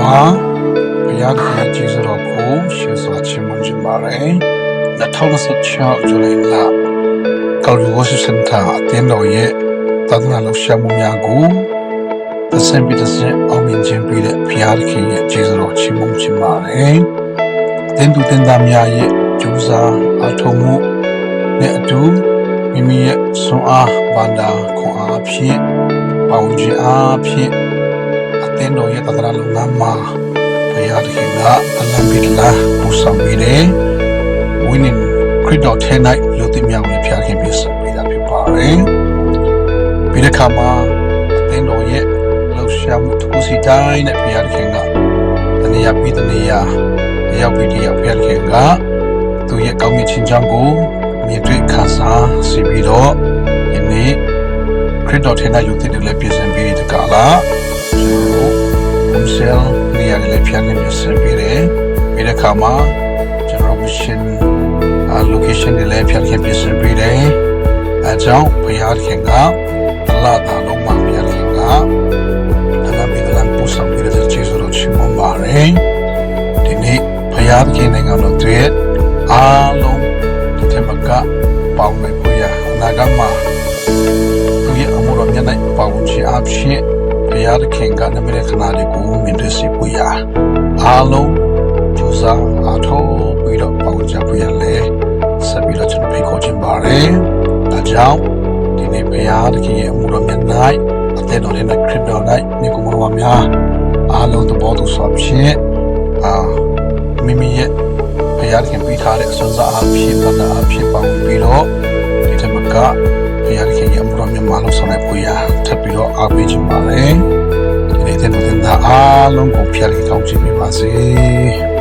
ဘုရားခင်ကျေးဇူးတော်ကိုရှေ့စွာချီးမွမ်းခြင်းပါတယ်2026ဇူလိုင်လကာလီဝါရှင်စင်တာအသင်းတော်ရဲ့သာသနာ့လှုပ်ရှားမှုများကိုသစင်ပြီးသစင်အောင်မြင်ခြင်းပေးတဲ့ဘုရားခင်ရဲ့ကျေးဇူးတော်ချီးမွမ်းခြင်းပါတယ်အသင်းသူသင်သားများရဲ့ကြိုးစားအားထုတ်မှုနဲ့အတူမိမိရဲ့ဆွမ်းအားဗန္ဒာခွန်အားဖြင့်ပေါင်းခြင်းအားဖြင့်အသင်းတော်ရဲ့သာသနာ့လုပ်ငန်းမှာဘုရားခင်ကအလံပေးလာပူဆောင်ပေးတယ်ဝိနည်းခရစ်တော်ထဲ၌လူသိများကိုဘုရားခင်ပြဆက်ပေးတာဖြစ်ပါတယ်ပြီးတဲ့အခါမှာအသင်းတော်ရဲ့လှုပ်ရှားမှုတစ်ခုစီတိုင်းနဲ့ဘုရားခင်ကတနေရာပြီးတနေရာတယောက်ပြီးတယောက်ဘုရားခင်ကသူရဲ့ကောင်းမြတ်ခြင်းကြောင့်ကိုမြင်တွေ့ခံစားစီပြီးတော့ယနေ့ခရစ်တော်ထဲ၌လူသိတွေလည်းပြည့်စုံပြီးတကားလားကျွန်တော်ဆယ်နေရာလည်းပြန်နေပြည့်ပြီးတယ်ပြီးတဲ့အခါမှာကျွန်တော် mission location တွေလည်းပြန်ပြည့်စုံပြီးတယ်အဲကြောင့်ဘုရားခင်ကအလားတာလုံးမှာဘုရားခင်ကအလားပြီးတော့ပူဆောင်ပြီးတဲ့ကျေးဇူးတော်ချီးမွမ်းပါတယ်ဒီနေ့ဘုရားခင်နိုင်ငံတော်တွေအားလုံးဒီထက်မကပေါင်းနိုင်ဖို့ရအနာဂတ်မှာသူရဲ့အမှုတော်မြတ်၌ပေါင်းချအဖြစ်ဘုရားခင်ကနမရခနာလေးကိုမြင်တွေ့စေဖို့ရအားလုံးကြိုးစားအားထုတ်ပြီးတော့ပေါင်းချဖို့ရလေဆက်ပြီးတော့ကျွန်တော်ဖိတ်ခေါ်ခြင်းပါတယ်ဒါကြောင့်ဒီနေ့ဘုရားခင်ရဲ့အမှုတော်မြတ်၌အသက်တော်နဲ့ခရစ်တော်၌မြေကုမတော်များအားလုံးသဘောတူစွာဖြင့်မိမိရဲ့ဘုရားခင်ပေးထားတဲ့အစွမ်းစားအဖြစ်ပတ်တာအဖြစ်ပေါင်းပြီးတော့ဒီထက်မကဘုရားခင်ရဲ့အမှုတော်မြတ်မှာလို့ဆောင်တဲ့ဖို့ရထပ်ပြီးတော့အားပေးခြင်းပါတယ်ဒီနေ့တဲ့တော်တဲ့အားလုံးကိုဖျက်ပြီးကောင်းချီးပေးပါစေ